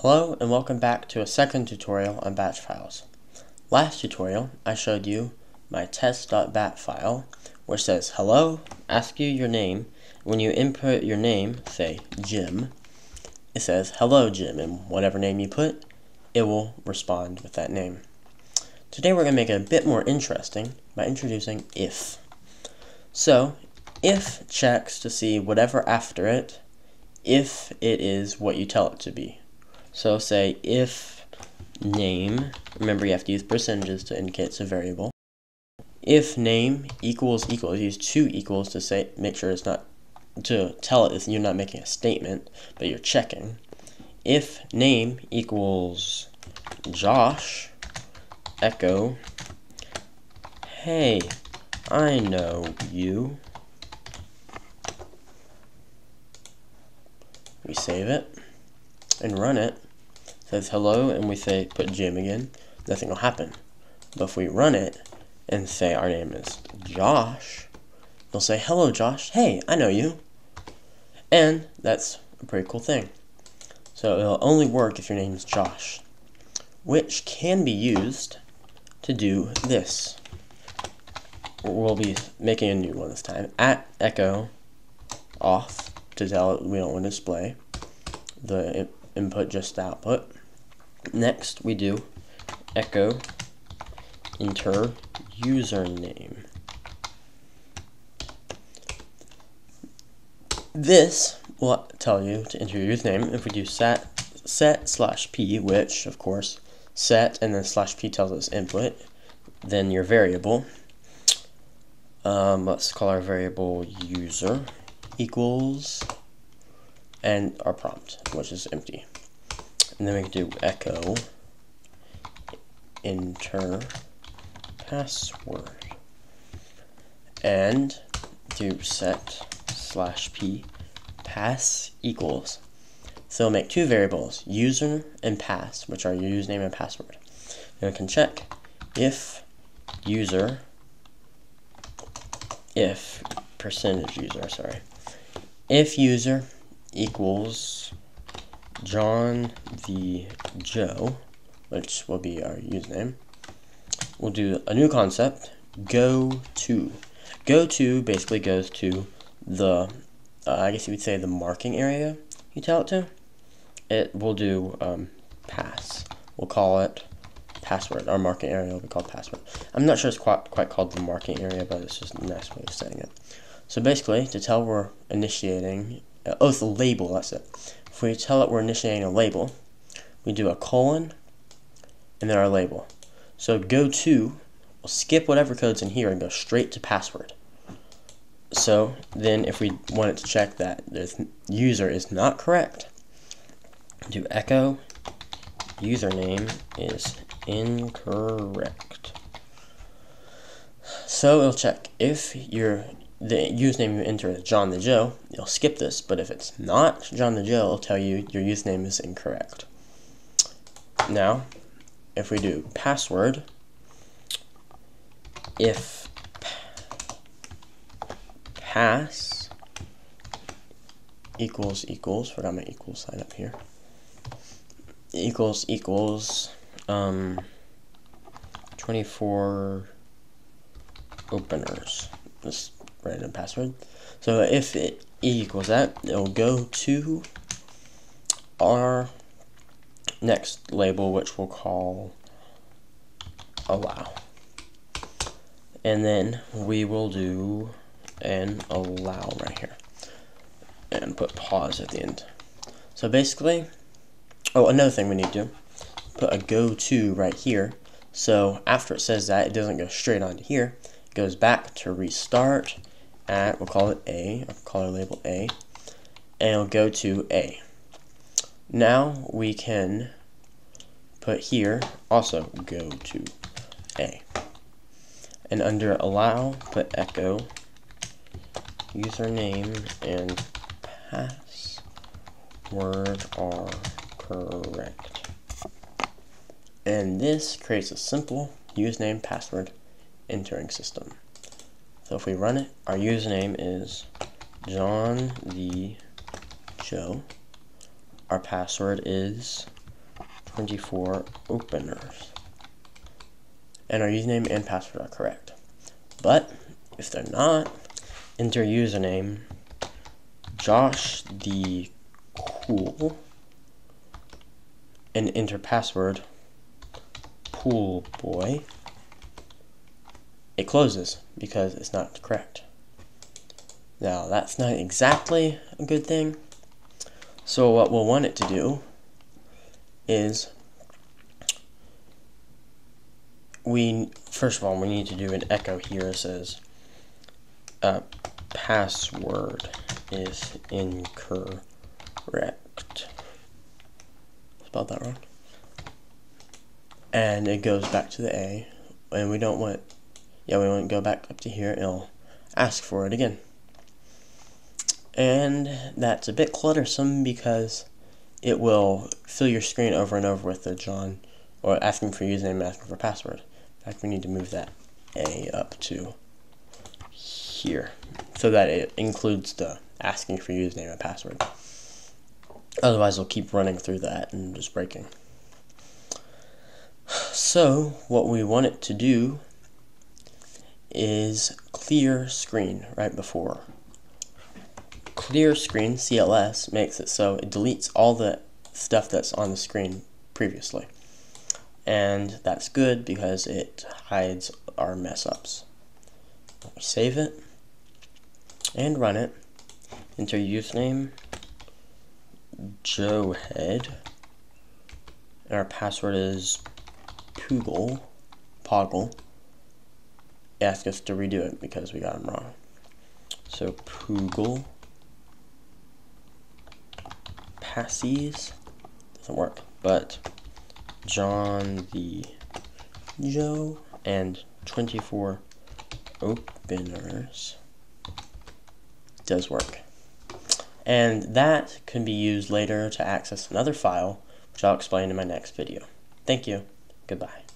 Hello and welcome back to a second tutorial on batch files. Last tutorial I showed you my test.bat file which says hello, asks you your name. When you input your name, say Jim, it says hello Jim, and whatever name you put, it will respond with that name. Today we're going to make it a bit more interesting by introducing if. So if checks to see whatever after it, if it is what you tell it to be. So say if name, remember you have to use percentages to indicate it's a variable. If name equals, use two equals to say, make sure it's not, to tell it you're not making a statement, but you're checking. If name equals Josh, echo, hey, I know you. We save it and run it. It says hello, and we say put Jim again. Nothing will happen. But if we run it and say our name is Josh, it'll say hello Josh, hey, I know you. And that's a pretty cool thing. So it'll only work if your name is Josh, which can be used to do this. We'll be making a new one this time. At echo off to tell it we don't want to display the input, just the output. Next we do echo enter username. This will tell you to enter your username. If we do set/p, which of course set and then /p tells us input, then your variable, let's call our variable user equals, and our prompt, which is empty. And then we can do echo enter password and do set/p pass equals. So we'll make two variables, user and pass, which are your username and password. And we can check if user, if percentage user, if user equals John the Joe, which will be our username, we'll do a new concept, goto. Goto basically goes to the, I guess you would say the marking area you tell it to. It will do pass. We'll call it password. Our marking area will be called password. I'm not sure it's quite called the marking area, but it's just a nice way of saying it. So basically, to tell we're initiating, it's a label, that's it. If we tell it we're initiating a label, we do a colon and then our label. So goto will skip whatever code's in here and go straight to password. So then if we want it to check that the user is not correct, do echo username is incorrect. So it'll check if the username you enter is John the Joe, you'll skip this, but if it's not John the Joe, it'll tell you your username is incorrect. Now, if we do password, if pass equals, forgot my equals sign up here, equals 24 openers, this random password. So if it equals that, it'll go to our next label, which we'll call allow. And then we will do an allow right here and put pause at the end. So basically, oh, another thing we need to do, put a goto right here. So after it says that, it doesn't go straight onto here. It goes back to restart at, we'll call it A, or call our label A, and it'll go to A. Now we can put here also go to A. And under allow, put echo username and password are correct. And this creates a simple username password entering system. So if we run it, our username is John the Joe. Our password is 24 openers. And our username and password are correct. But if they're not, enter username Josh the Cool and enter password Pool Boy. It closes because it's not correct. Now that's not exactly a good thing. So what we'll want it to do is first of all we need to do an echo here. It says password is incorrect. Spelled that wrong. And it goes back to the A, and we don't want, we want to go back up to here. It'll ask for it again. And that's a bit cluttersome because it will fill your screen over and over with the John, or asking for username, asking for password. In fact, we need to move that A up to here so that it includes the asking for username and password. Otherwise, it'll keep running through that and just breaking. So, what we want it to do is clear screen right before. Clear screen, CLS, makes it so it deletes all the stuff that's on the screen previously. And that's good because it hides our mess ups. Save it and run it. Enter username Joehead, and our password is Poggle. Ask us to redo it because we got them wrong. So Poogle Passies doesn't work, but John the Joe and 24 openers does work. And that can be used later to access another file, which I'll explain in my next video. Thank you. Goodbye.